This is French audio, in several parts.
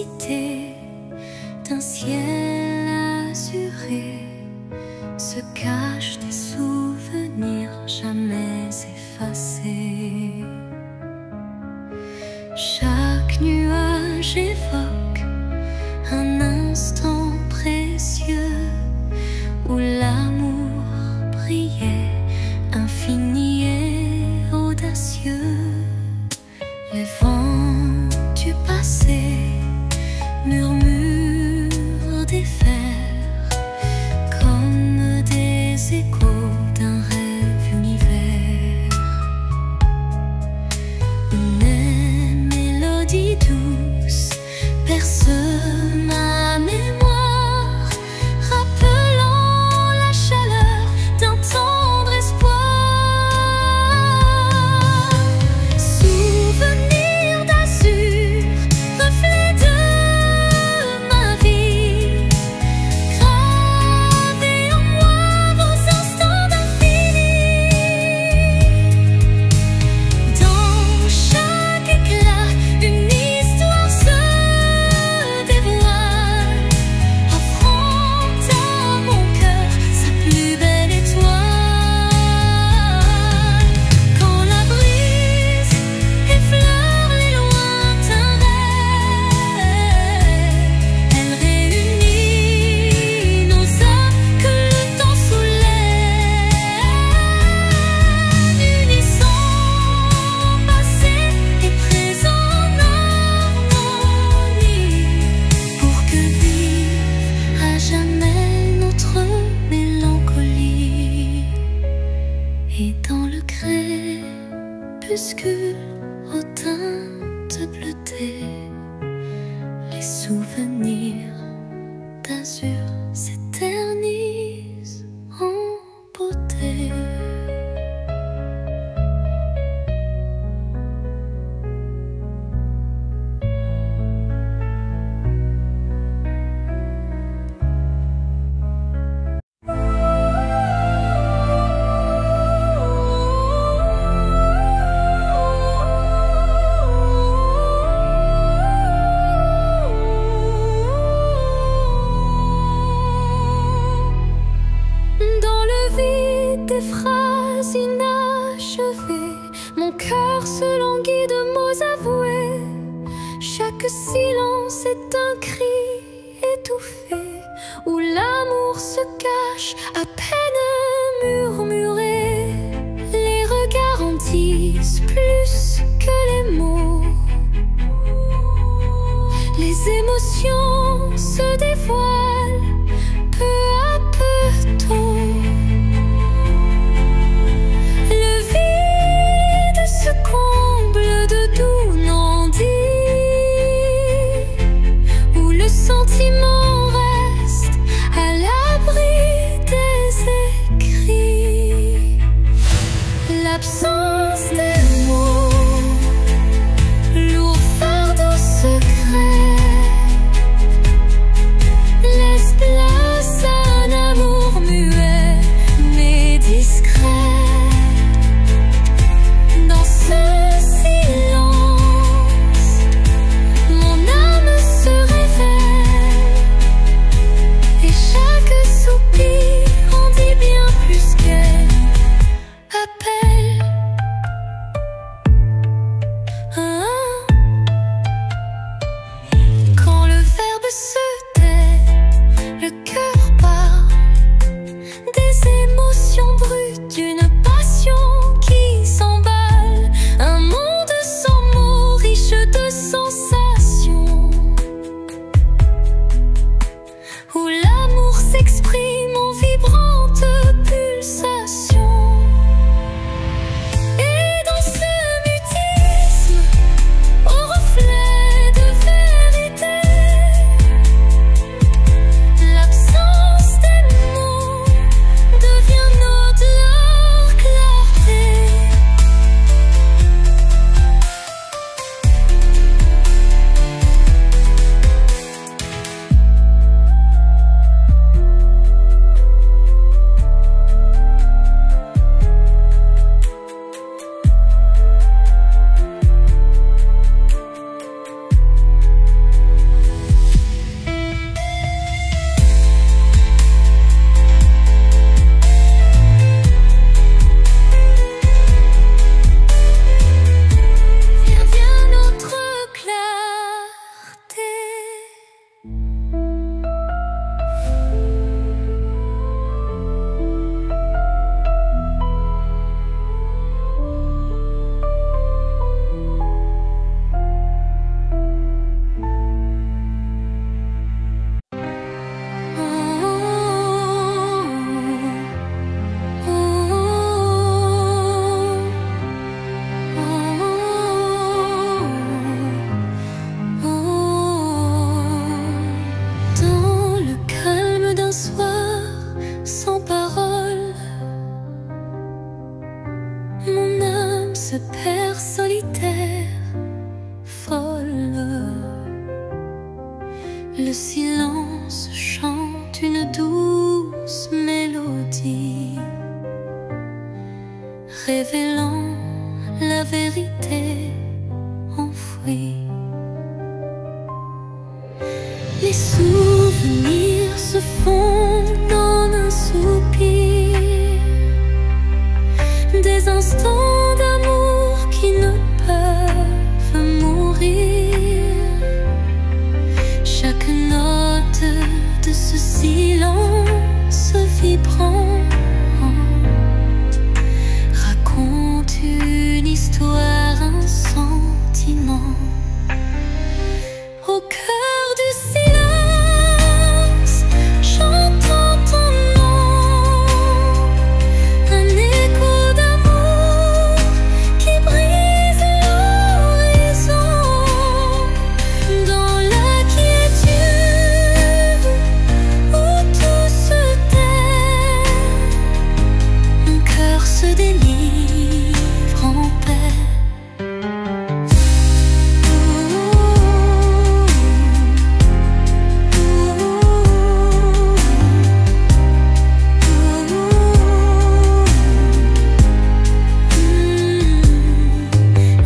l'immensité d'un ciel azuré se cachent des souvenirs jamais effacés. Chaque nuage évoque un instant précieux où l'amour brillait, infini et audacieux. Les vents du passé murmurent des vers comme des échos d'un rêve univers. Une mélodie douce berce ma mémoire, rappelant la chaleur d'un tendre espoir. Souvenir d'azur, reflet de ma vie, gravé en moi vos instants d'infini. Dans chaque éclat, une histoire se dévoile, offrant à mon cœur sa plus belle étoile. Quand la brise effleure les lointains rêves, elle réunit nos âmes que le temps soulève, unissant passé et présent en harmonie, pour que vive à jamais notre mélancolie. Et dans le crépuscule aux teintes bleutées, les souvenirs d'azur s'éternisent en beauté. Dans le vide des phrases inachevées, mon cœur se languit de mots avoués. Chaque silence est un cri étouffé, où l'amour se cache à peine murmuré. Les regards en disent plus que les mots, les émotions se dévoilent peu à peu tôt. Le vide se comble de doux non-dits, où le sentiment reste à l'abri des écrits. L'absence des mots, lourd fardeau secret, les Le silence chante une douce mélodie, révélant la vérité enfouie. Les souvenirs se fondent en un soupir, des instants d'amour qui ne peuvent mourir. Chaque note de ce silence vibrant raconte une histoire, un sentiment. Au cœur du silence, j'entends ton nom, un écho d'amour qui brise l'horizon. Dans la quiétude où tout se tait, mon cœur se délivre en paix.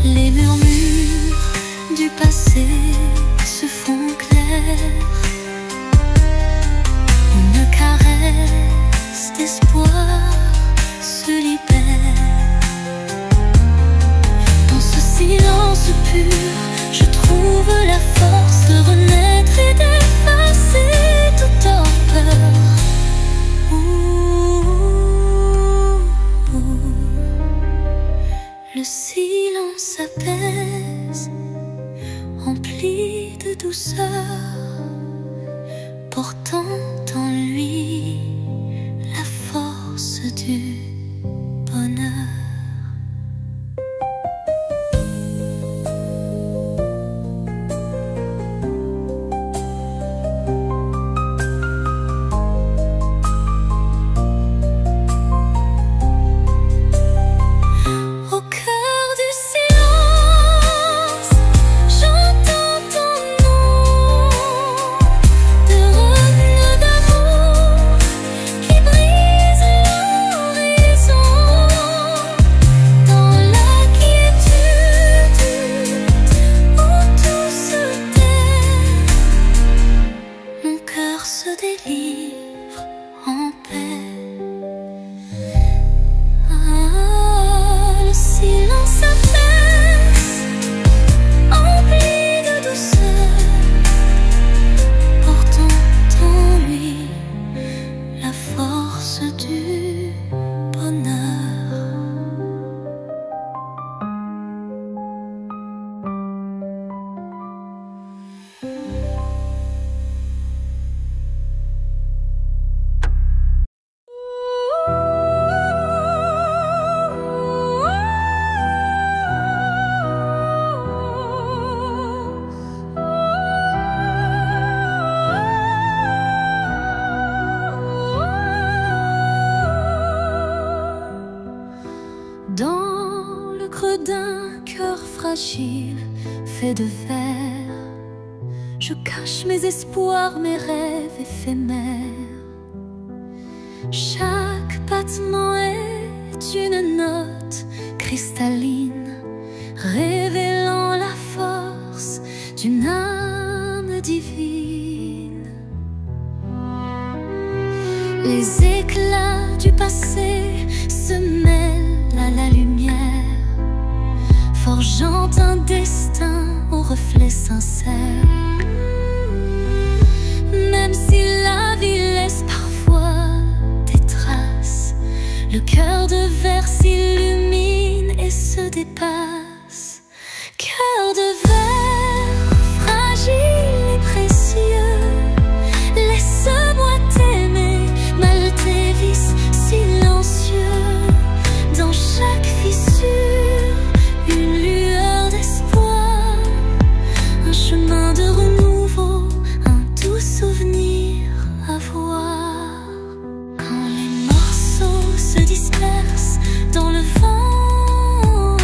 Les murmures du passé se font clairs, une caresse d'espoir se libère. Dans ce silence pur, je trouve la force de renaître et d'effacer toute torpeur. Le silence apaise, rempli de douceur, portant en lui la force du bonheur. Au cœur du silence, j'entends ton nom, de rênes d'amour qui brise l'horizon. Dans la quiétude où tout se tait, mon cœur se délivre en paix. Le silence apaise, empli de douceur, portant en lui la force du bonheur. Dans le creux d'un cœur fragile fait de verre, je cache mes espoirs, mes rêves éphémères. Chaque battement est une note cristalline, révélant la force d'une âme divine. Les éclats du passé se mêlent à la lumière, forgeant un destin au reflet sincère. Même si la vie laisse parfois des traces, le cœur de verre s'illumine et se dépasse. Cœur de verre, fragile et précieux, laisse-moi t'aimer, malgré tes vices silencieux. Dans chaque fissure, une lueur d'espoir, un chemin de renouveau, un doux souvenir à voir. Quand les morceaux se dispersent dans le vent,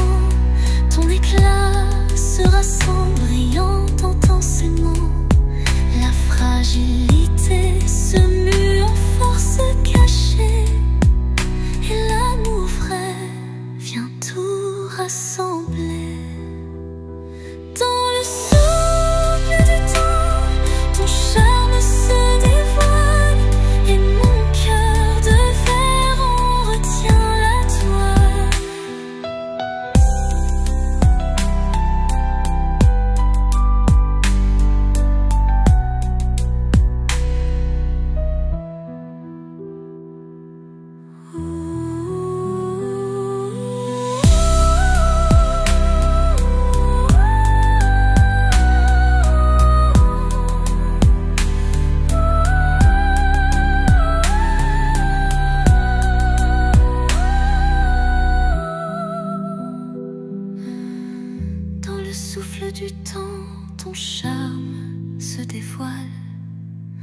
se dévoile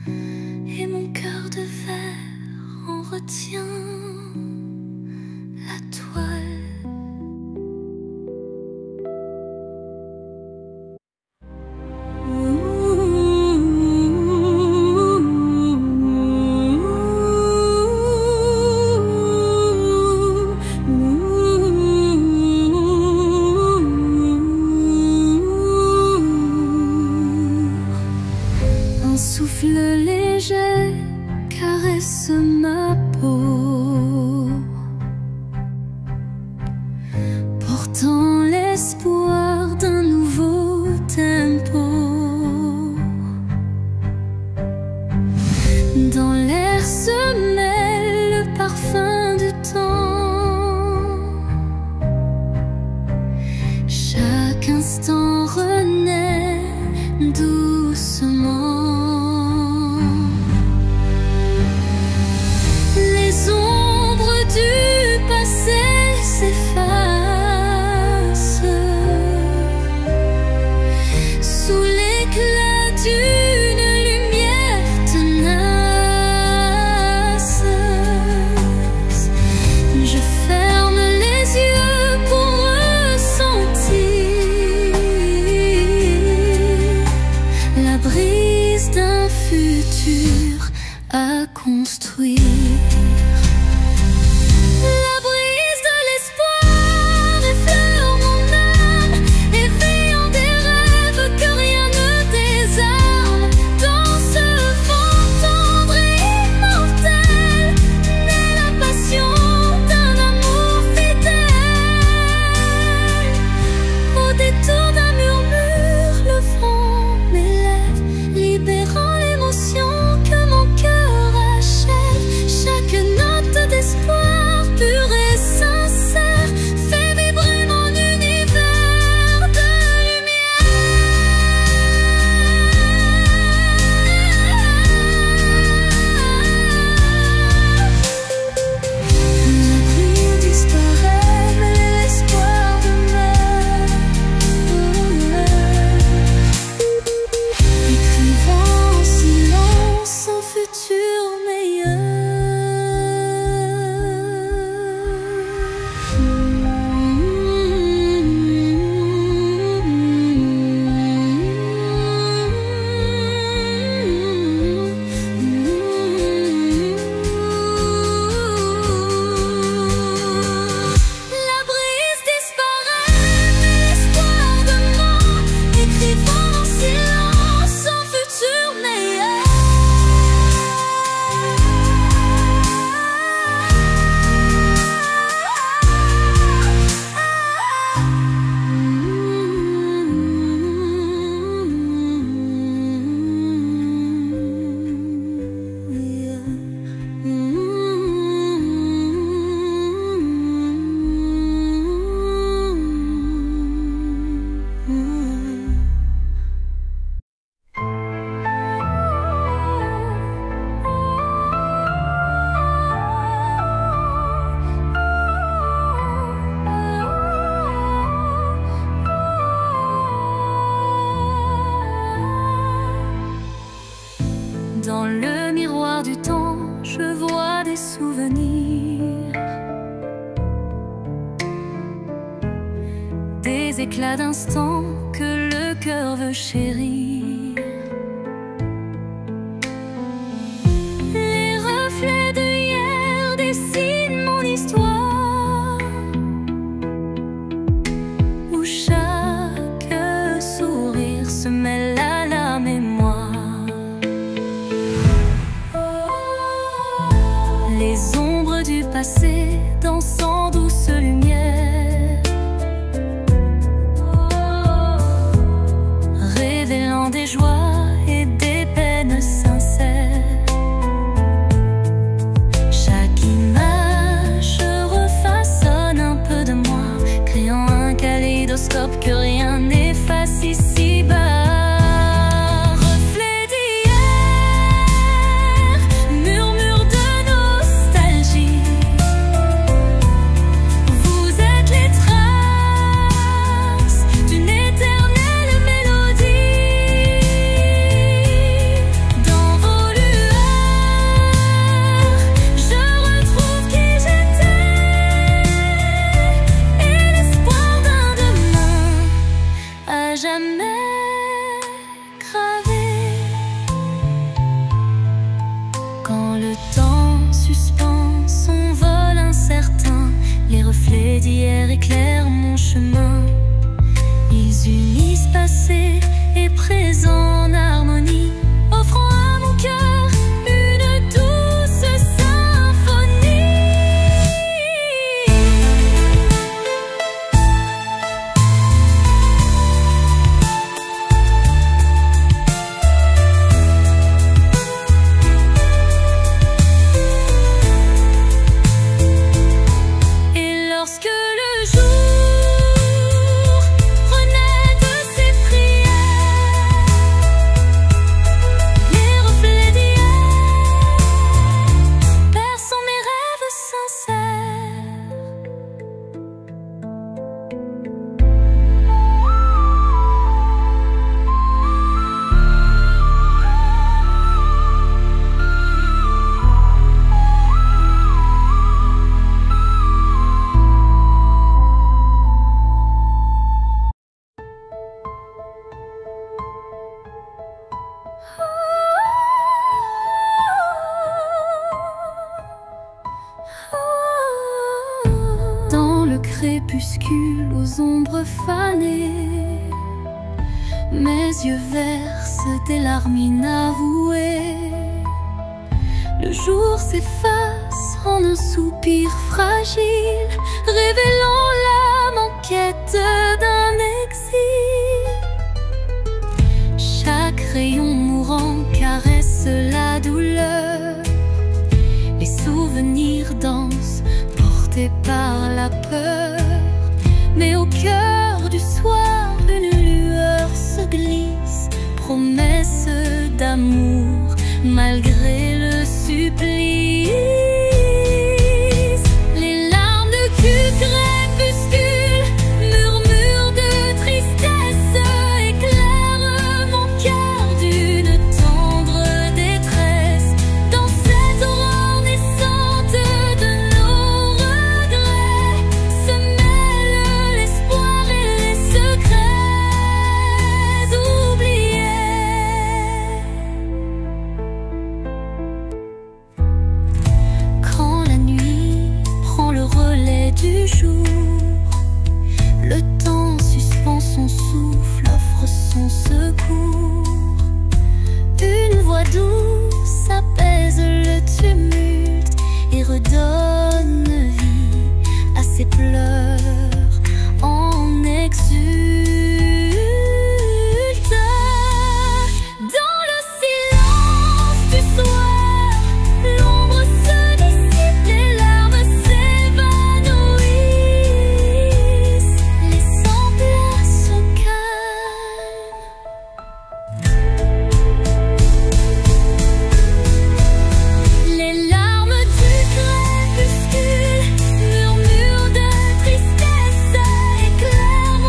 et mon cœur de verre en retient la toile. Un souffle léger caresse ma peau, portant l'espoir d'un nouveau tempo. Dans l'air se mêle le parfum du temps. Chaque instant renaît doucement. À construire. La brise de l'espoir effleure mon âme, éveillant des rêves que rien ne désarme. Dans ce vent tendre et immortel naît la passion d'un amour fidèle. Au détour d'un murmure, le front m'élève, libérant l'émotion que mon cœur achève. Chaque note d'espoir pur et sincère fait vibrer mon univers de La pluie disparaît, mais l'espoir demeure. Écrivant en silence un futur meilleur. La brise disparaît, mais l'espoir demeure, écrivant en silence un futur meilleur. Dans le miroir du temps, je vois des souvenirs, des éclats d'instants que le cœur veut chérir. Les reflets de hier dessinent mon histoire, où chaque sourire se mêle à la mémoire. Les ombres du passé dansant douce lumière, révélant passé et présent en harmonie, offrant à mon cœur une douce symphonie. Et lorsque le jour renaît de ses prières, les reflets d'hier bercent mes rêves sincères. Dans le crépuscule aux ombres fanées, mes yeux versent des larmes inavouées. Le jour s'efface en un soupir fragile, révélant l'âme en quête d'un exil. Chaque rayon mourant caresse la douleur, les souvenirs dansent portés par la peur. Mais au cœur du soir, une lueur se glisse, promesse d'amour malgré le supplice. Les larmes de crépuscule, murmures de tristesse, éclairent mon cœur d'une tendre détresse. Dans cette aurore naissante de nos regrets se mêlent l'espoir et les secrets oubliés. Quand la nuit prend le relais du jour, le temps suspend son souffle, offre son secours. Une voix douce apaise le tumulte et redonne vie à ses pleurs en exulte. Dans le silence du soir, l'ombre se dissipe, les larmes s'évanouissent, laissant place au calme. Les larmes du crépuscule, murmures de tristesse, éclairent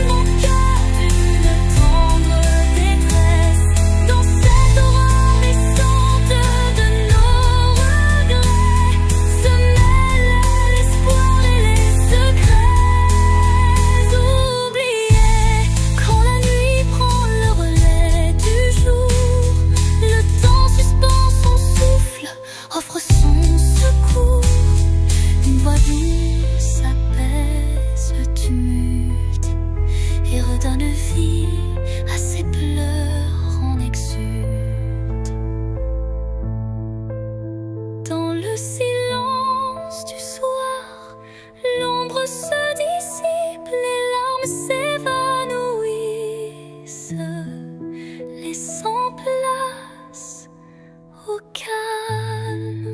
mon cœur d'une tendre détresse. Dans cette aurore naissante de nos regrets se mêlent l'espoir et les secrets oubliés. Quand la nuit prend le relais du jour, le temps suspend son souffle, offre son secours. Une voix douce apaise le tumulte et redonne vie à ses pleurs en exulte. Dans le silence du soir, l'ombre se dissipe, les larmes s'évanouissent, laissant place au calme.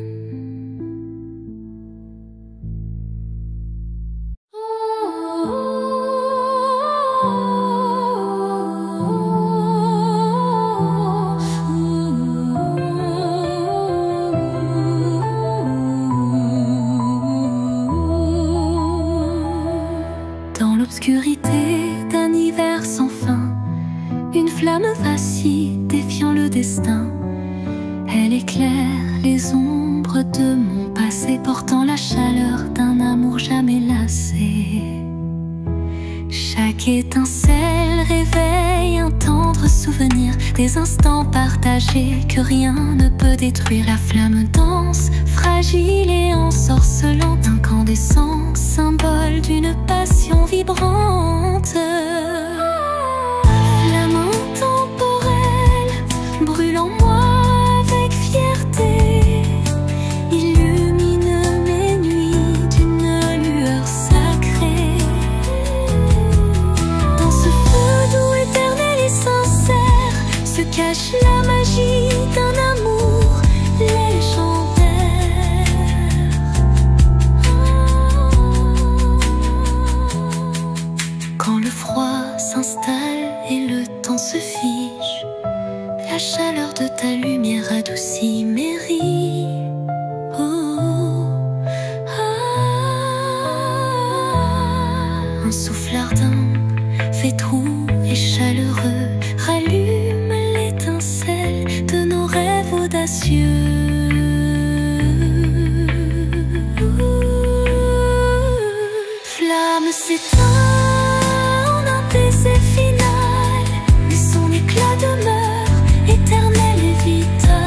Dans l'obscurité d'un hiver sans fin, une flamme vacille, défiant le destin. Elle éclaire les ombres de mon passé, portant la chaleur d'un amour jamais lassé. Chaque étincelle réveille un tendre souvenir, des instants partagés que rien ne peut détruire. La flamme danse, fragile et ensorcelante, incandescent, symbole d'une passion vibrante. cache la magie d'un amour légendaire. Quand le froid s'installe et le temps se fige, la chaleur de ta lumière adoucit mes rides. Un souffle ardent, fait doux et chaleureux, rallume l'étincelle de nos rêves audacieux. Flamme s'éteint en un baiser final, mais son éclat demeure éternel et vital.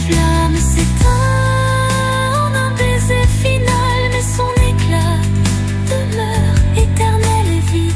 Flamme s'éteint final, mais son éclat demeure éternel et vital.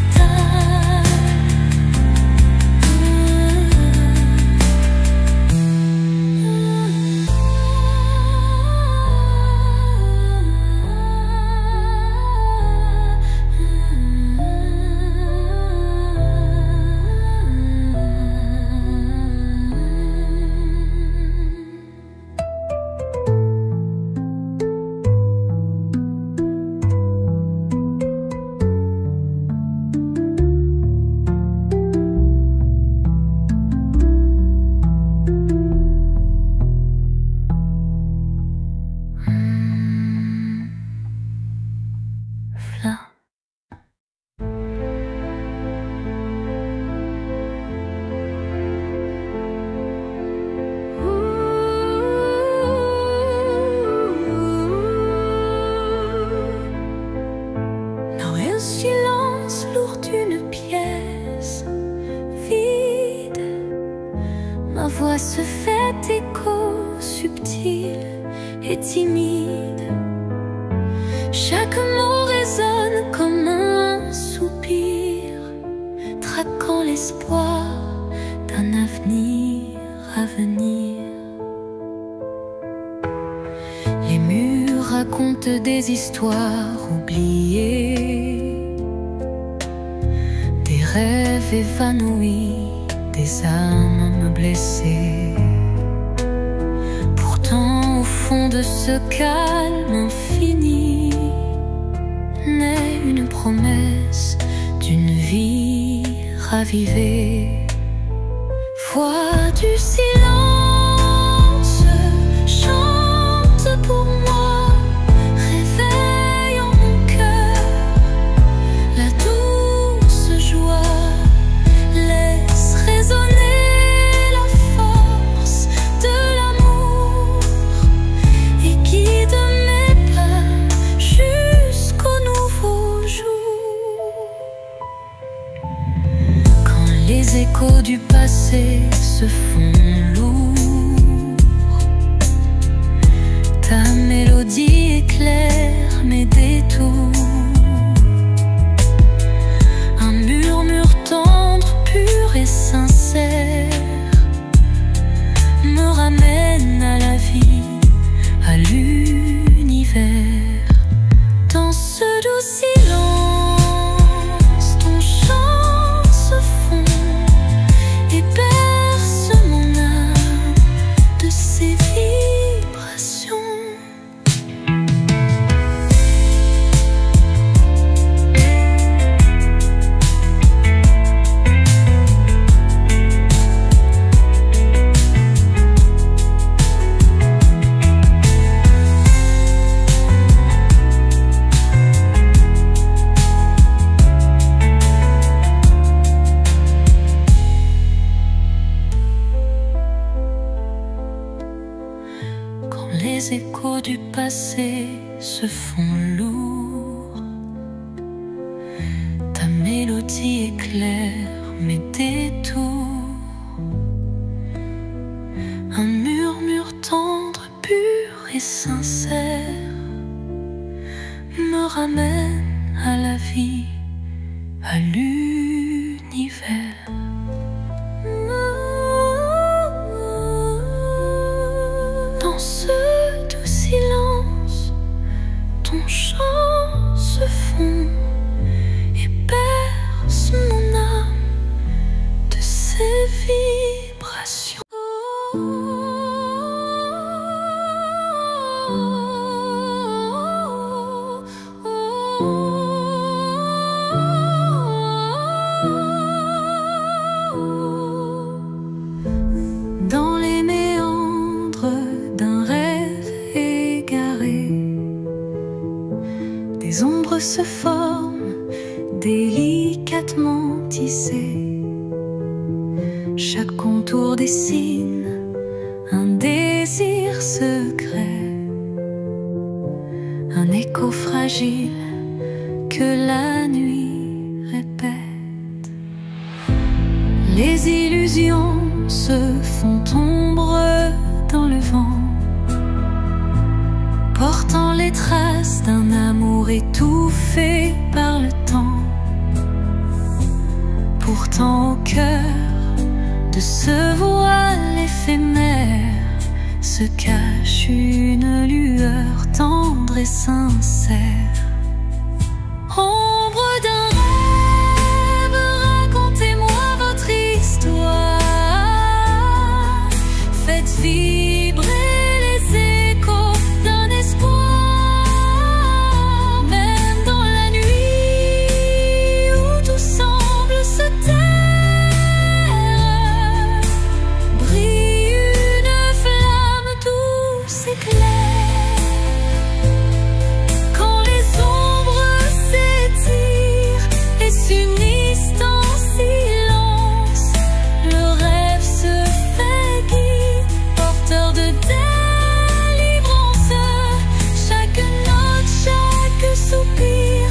Silence lourd d'une pièce vide, ma voix se fait écho subtil et timide. Chaque mot résonne comme un soupir, traquant l'espoir d'un avenir à venir. Les murs racontent des histoires oubliées, des rêves évanouis, des âmes blessées. Pourtant, au fond de ce calme infini, naît une promesse d'une vie ravivée. Voix du silence, chante pour moi, réveille en mon cœur la douce joie, laisse résonner la force de l'amour et guide mes pas jusqu'au nouveau jour. Quand les échos du passé se font lourds, ta mélodie éclaire mes détours. Un murmure tendre, pur et sincère me ramène à la vie, à l'univers. Dans ce doux silence, ton chant se fond et berce mon âme de ses vibrations. Les échos du passé se font lourds, ta mélodie éclaire mes détours. Un murmure tendre, pur et sincère me ramène à la vie, à l'univers. Dans ce doux silence, ton chant se fond et l'ombre se forme, délicatement tissée. Chaque contour dessine un désir secret, un écho fragile que la nuit répète. Les illusions se font ombre dans le vent, portant les traces d'un amour étouffé par le temps. Pourtant au cœur de ce voile éphémère se cache une lueur tendre et sincère. Ombre d'un rêve, racontez-moi votre histoire. Faites vibrer les échos d'un espoir. Même dans la nuit où tout semble se taire, brille une flamme douce et claire. Quand les ombres s'étirent et s'unissent en silence, le rêve se fait guide, porteur de délivrance. Chaque note, chaque soupir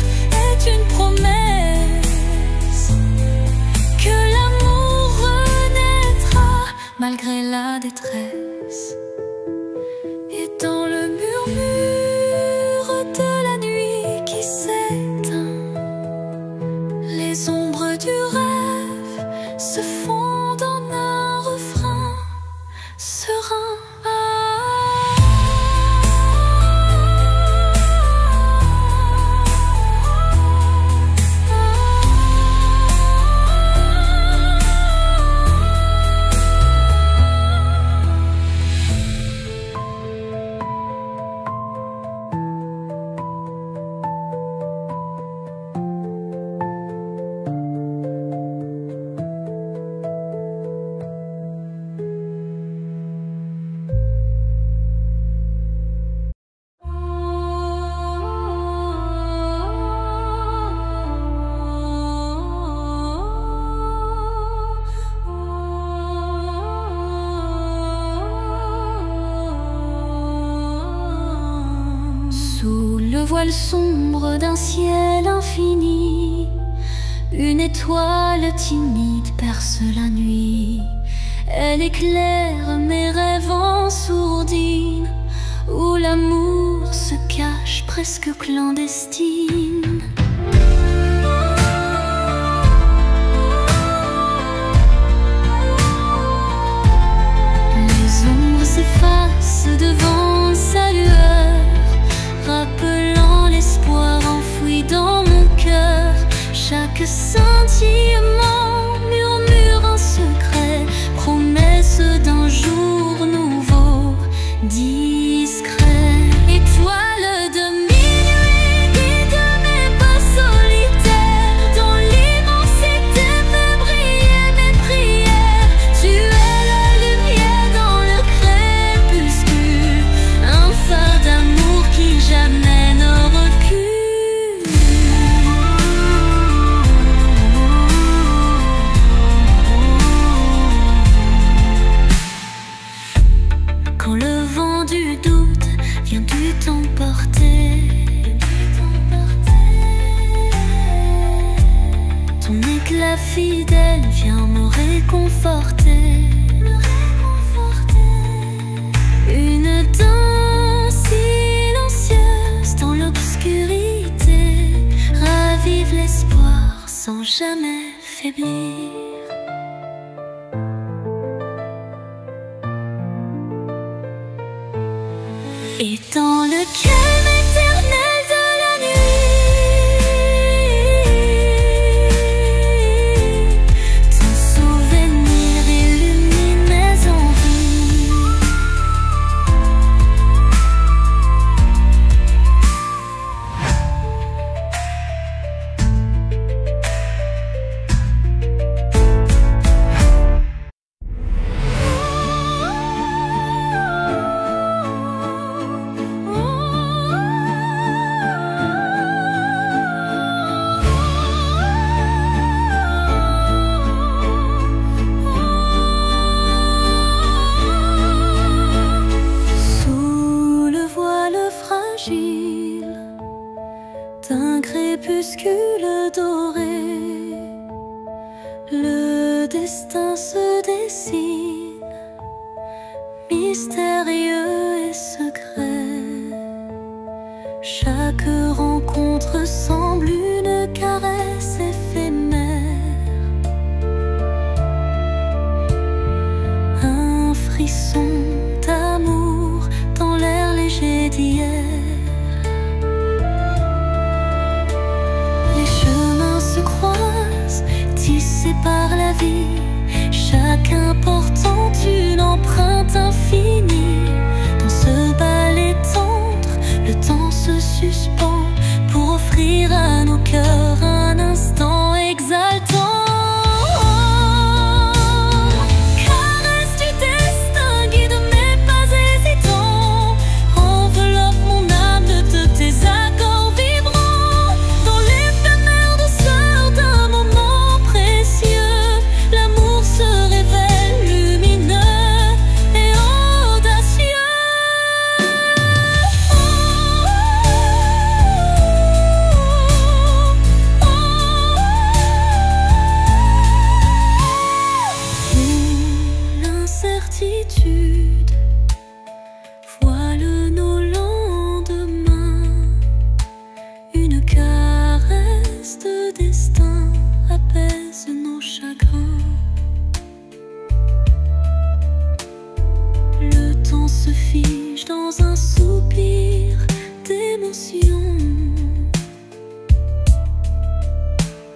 est une promesse que l'amour renaîtra malgré la détresse. Et dans le murmure de la nuit qui s'éteint, les ombres du rêve se fondent en un refrain serein. Sous le voile sombre d'un ciel infini, une étoile timide perce la nuit. Elle éclaire mes rêves en sourdine, où l'amour se cache presque clandestine. Les ombres s'effacent devant sa lueur, rappelant l'espoir enfoui dans mon cœur. Chaque scintillement murmure un secret, promesse d'un jour nouveau, discret. Étoile de minuit, guide mes pas solitaires, dans l'immensité fait briller mes prières. Tu es la lumière dans le crépuscule, un phare d'amour qui jamais ne recule. Quand le vent du doute vient du t'emporter, ton éclat fidèle vient me réconforter. Une danse silencieuse dans l'obscurité ravive l'espoir sans jamais faiblir. Et dans le calme éternel de la nuit, ton souvenir illumine mes envies. destin se dessine, mystérieux et secret. Chaque rencontre semble une caresse éphémère, un frisson d'amour dans l'air léger d'hier. Les chemins se croisent, tissés par la vie, chacun portant une empreinte infinie. Dans ce ballet tendre, le temps se suspend pour offrir à nos cœurs un instant exaltant. Voile nos lendemains, une caresse de destin apaise nos chagrins. Le temps se fige dans un soupir d'émotion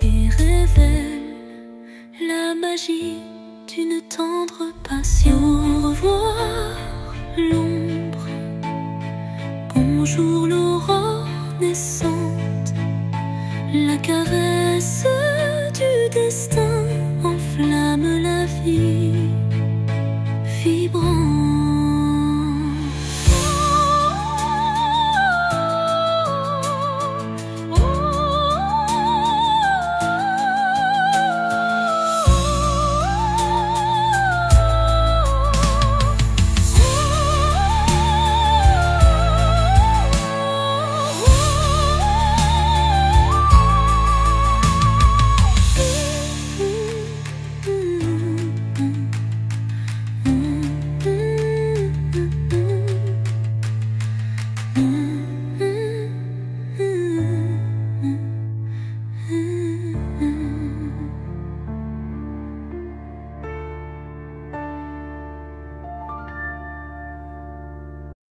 et révèle la magie d'une tendre passion. Au revoir l'ombre, bonjour l'aurore naissante. La caresse du destin enflamme la vie vibrante.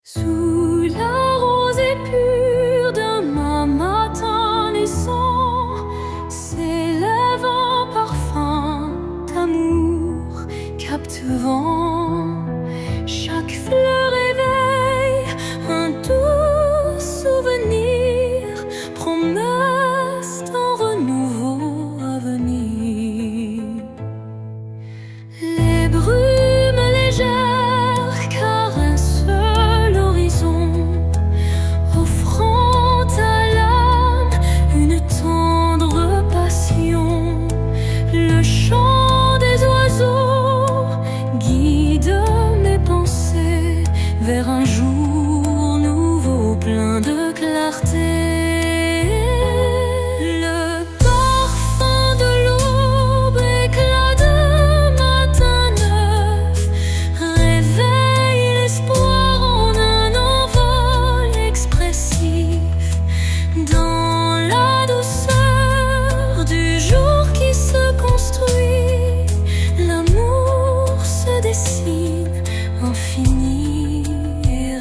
Sous la rosée pure d'un matin naissant s'élève un parfum d'amour captivant. Chaque fleur éveille un doux souvenir, promesse d'un renouveau à venir. Les brumes légères caressent l'horizon, offrant à l'âme une tendre passion. Le chant des oiseaux guide mes pensées vers un jour nouveau plein de clarté. Le parfum de l'aube, éclat de matin neuf, réveille l'espoir en un envol expressif. Dans la douceur du jour qui se construit, l'amour se dessine infini et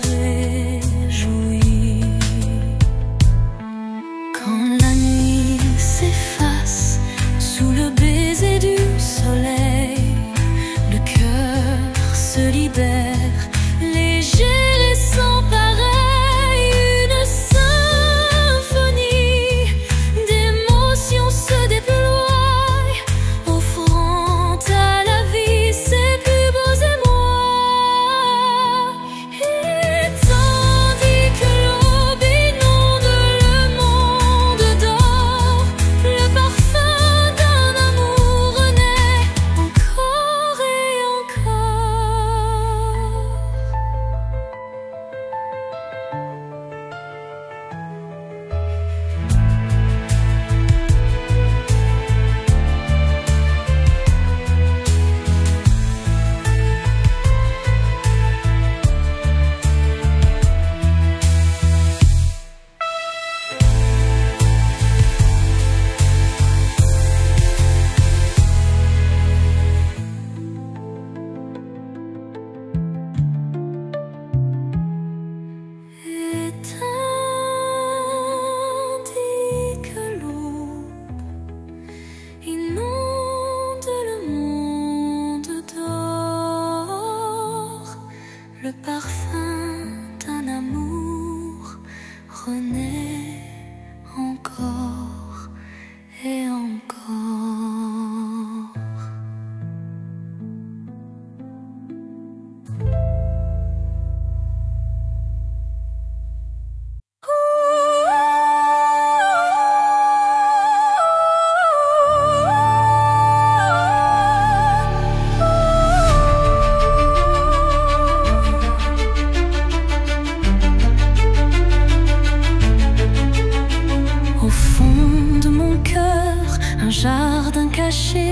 jardin caché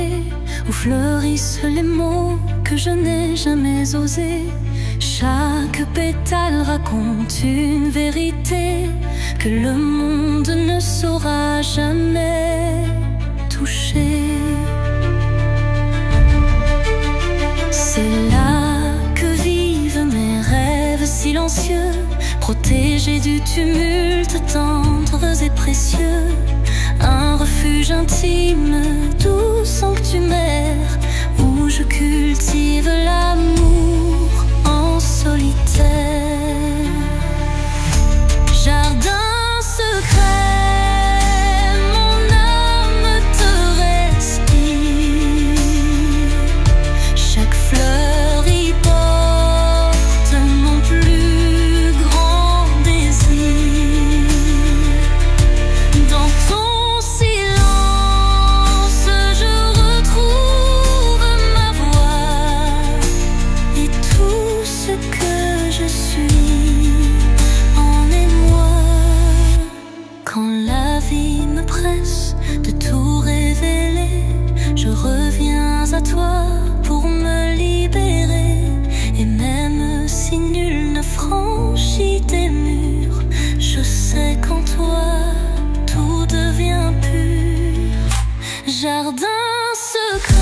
où fleurissent les mots que je n'ai jamais osés. Chaque pétale raconte une vérité que le monde ne saura jamais toucher. C'est là que vivent mes rêves silencieux, protégés du tumulte, tendres et précieux. Un refuge intime, doux sanctuaire, où je cultive l'amour en solitaire. Jardin secret, mon âme te respire. Chaque fleur y porte mon plus grand désir. Dans ton silence, je retrouve ma voix et tout ce que je suis en émoi. Quand la vie me presse de tout révéler, je reviens à toi pour me libérer. Et même si nul ne franchit tes murs, je sais qu'en toi tout devient pur. Jardin secret,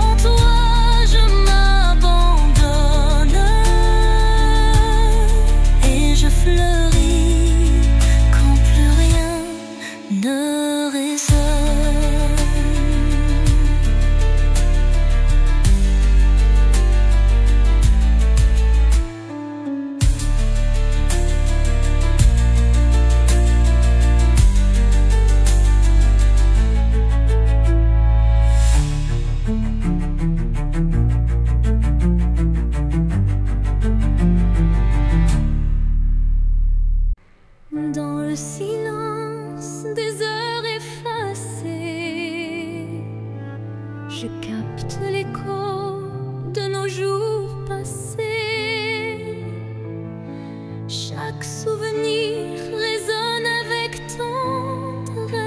en toi je m'abandonne et je fleuris quand plus rien ne résonne. Dans le silence des heures effacées, je capte l'écho de nos jours passés. Chaque souvenir résonne avec tendresse,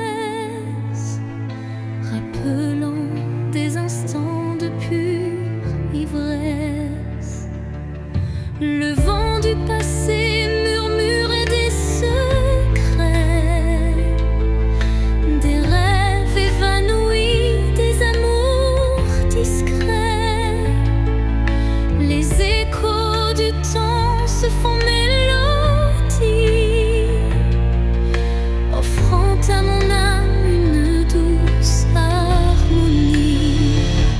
rappelant des instants de pure ivresse. Le vent du passé murmurait des secrets, des rêves évanouis, des amours discrets. Les échos du temps se font mélodie, offrant à mon âme une douce harmonie.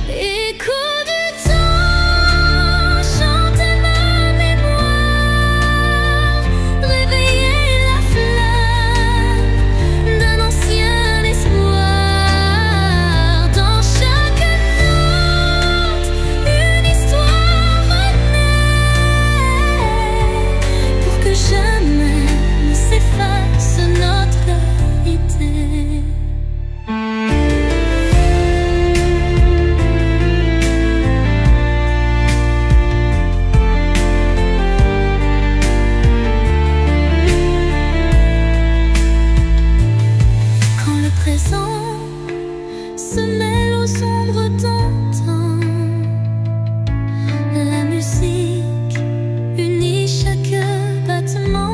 Écho du temps, chantez ma mémoire, réveillez la flamme d'un ancien espoir. Dans chaque note, une histoire renaît, pour que jamais ne s'efface notre idée. Quand le présent se mêle aux ombres d'antan, la musique unit chaque battement.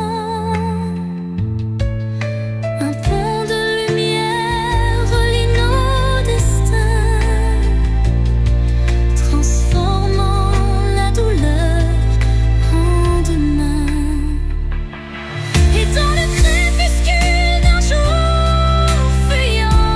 Un pont de lumière relie nos destins, transformant la douleur en demain. Et dans le crépuscule d'un jour fuyant,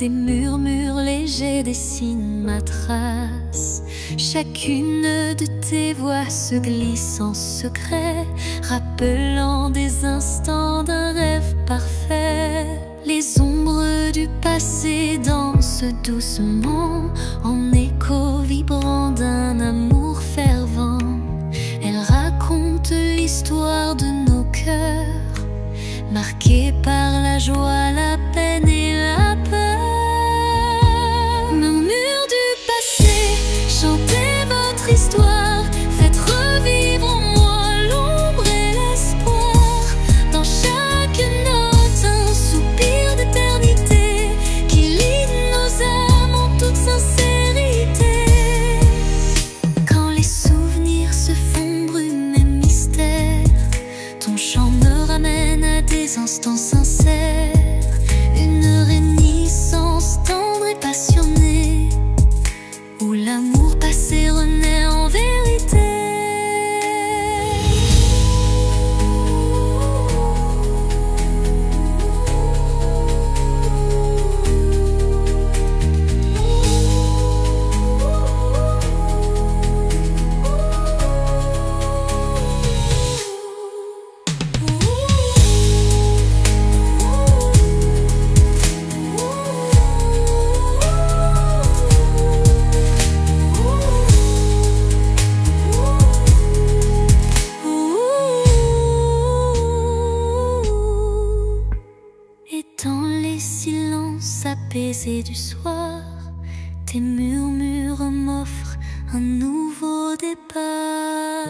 Des murmures légers dessinent ma trace. Chacune de tes voix se glisse en secret, rappelant des instants d'un rêve parfait. Les ombres du passé dansent doucement, en écho vibrant d'un amour fervent. Elles racontent l'histoire de nos cœurs, marqués par la joie, la peine et la peur. Murmures du passé, chantez votre histoire, faites revivre en moi l'ombre et l'espoir. Dans chaque note, un soupir d'éternité qui lie nos âmes en toute sincérité. Quand les souvenirs se font brume et mystère, ton chant me ramène à des instants sincères. Une réminiscence tendre et passionnée, où l'amour passé renaît en vérité. Et dans les silences apaisés du soir, tes murmures m'offrent un nouveau départ.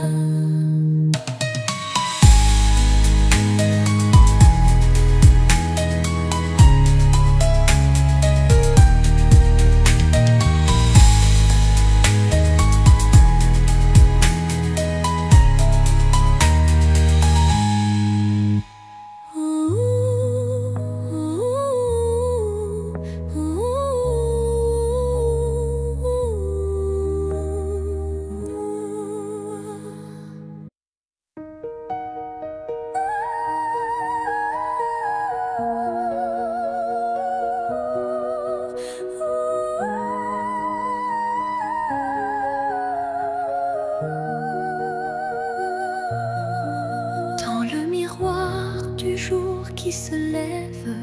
Du jour qui se lève,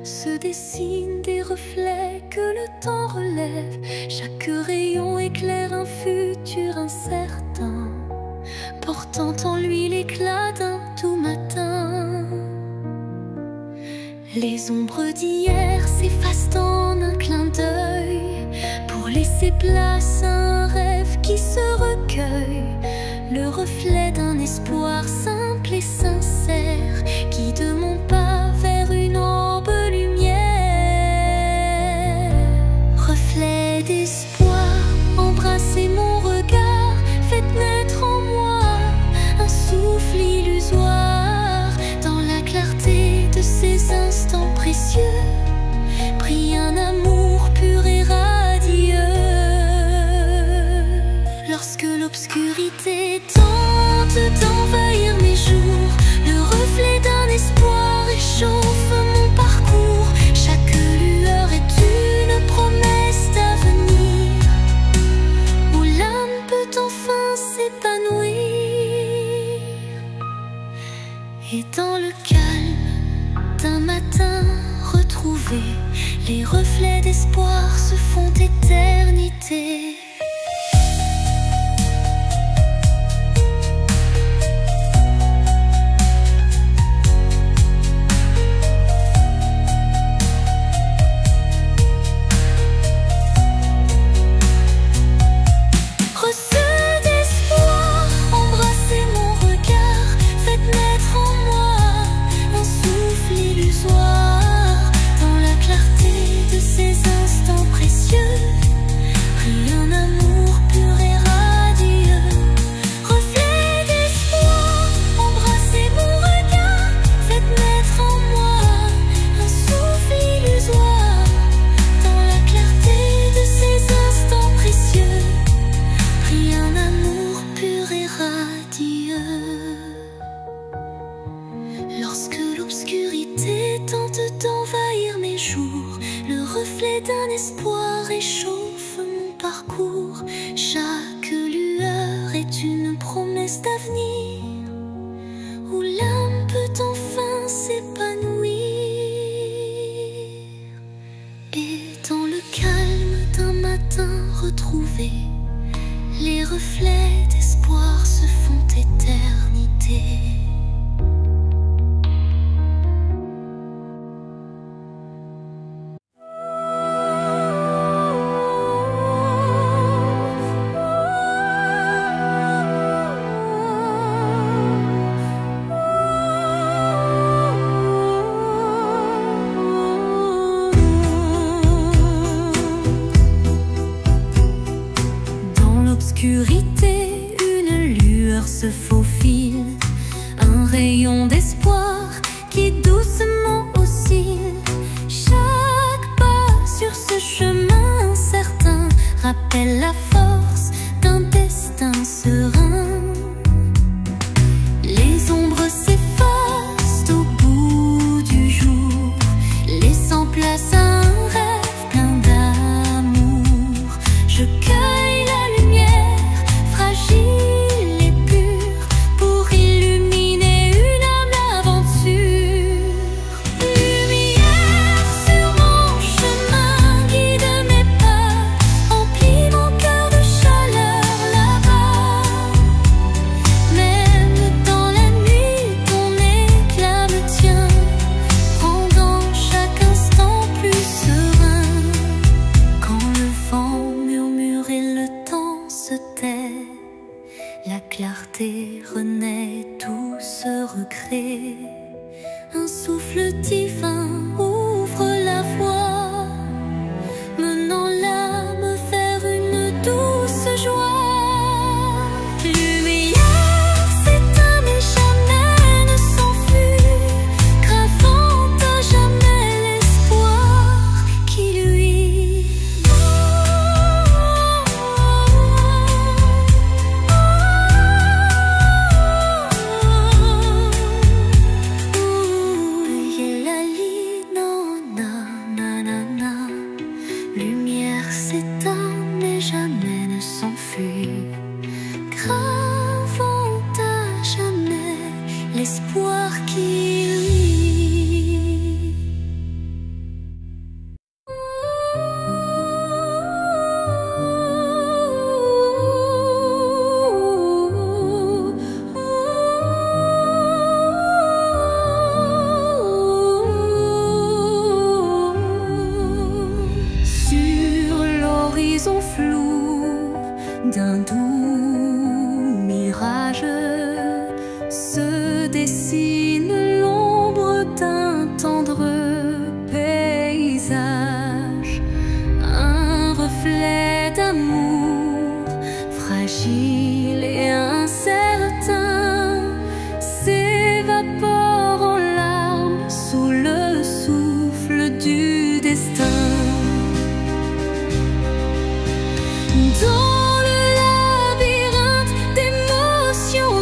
se dessinent des reflets que le temps relève. Chaque rayon éclaire un futur incertain, portant en lui l'éclat d'un doux matin. Les ombres d'hier s'effacent en un clin d'œil, pour laisser place à un rêve qui se recueille. Le reflet d'un espoir simple et sincère, qui de mon pas vers une aube lumière. Reflet d'espoir, embrassez mon regard, faites naître en moi un souffle illusoire. Dans la clarté de ces instants précieux, brille un amour pur et radieux. Lorsque l'obscurité tente d'envahir mes jours, le reflet d'un espoir réchauffe mon parcours. Chaque lueur est une promesse d'avenir, où l'âme peut enfin s'épanouir. Et dans le calme d'un matin retrouvé, les reflets d'espoir se font éternité. Dans la clarté de ces instants précieux, parcours, chaque lueur est une promesse d'avenir, où l'âme peut enfin s'épanouir. Et dans le calme d'un matin retrouvé, les reflets d'espoir se font éternité. L'obscurité, une lueur se faufile, un rayon d'espoir qui doucement oscille. Chaque pas sur ce chemin incertain rappelle la force d'un destin serein. Les ombres s'effacent au bout du jour, laissant place à un rêve plein d'amour. Je cueille la fragile et pure pour illuminer une âme d'aventure. Lumière sur mon chemin, guide mes pas, emplis mon cœur de chaleur là-bas. Même dans la nuit, ton éclat me tient, rendant chaque instant plus serein. Quand le vent murmure et le temps se tait, la clarté renaît, tout se recrée. Un souffle divin ouvre la voie, menant l'âme vers une douce joie. Lumière s'éteint mais jamais ne s'enfuit, gravant à jamais l'espoir qui luit. Lumière s'éteint mais jamais ne s'enfuit, gravant à jamais l'espoir qui luit. L'horizon flou d'un doux mirage se dessine l'ombre d'un tendre paysage, un reflet d'amour fragile et incertain s'évapore en larmes sous le souffle du destin. Dans le labyrinthe d'émotions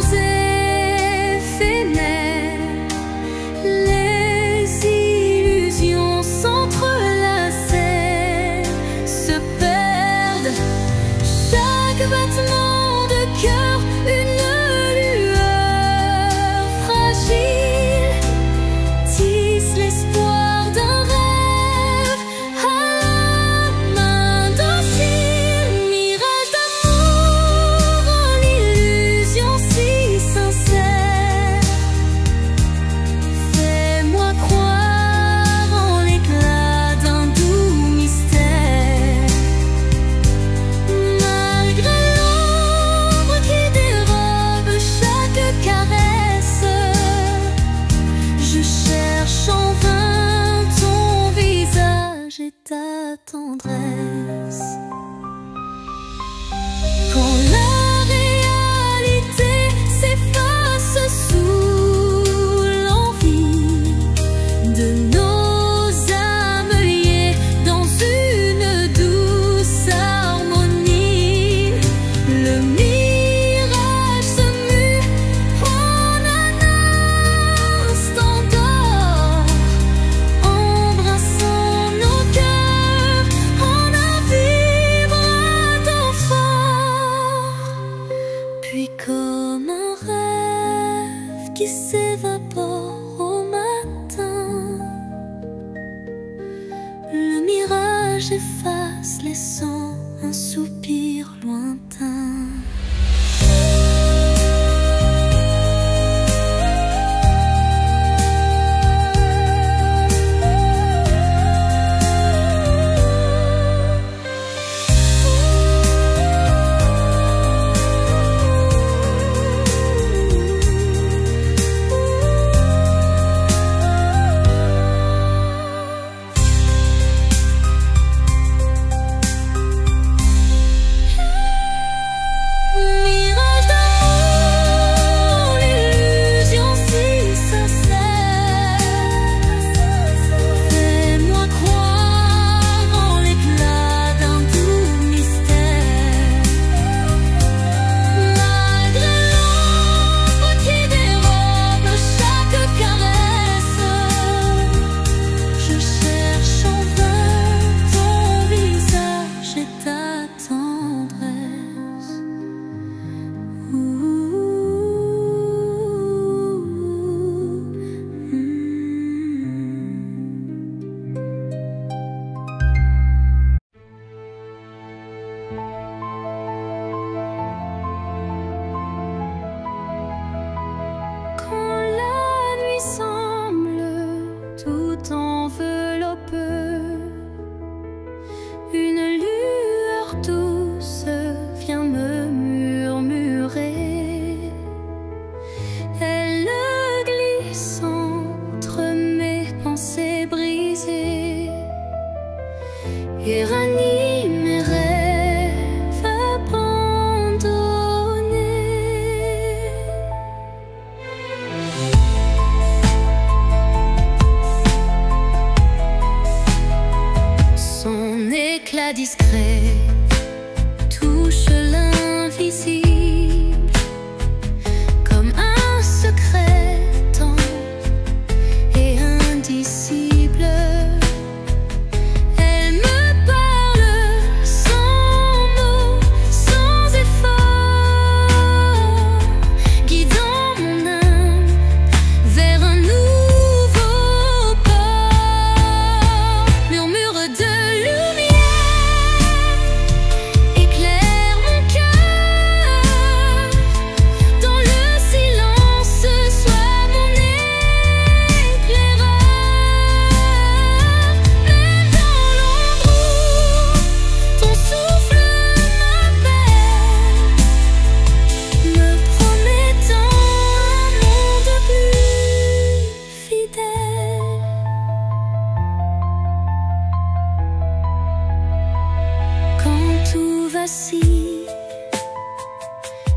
éphémères, les illusions s'entrelacent, se perdent. Chaque battement de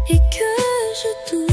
et que je doute.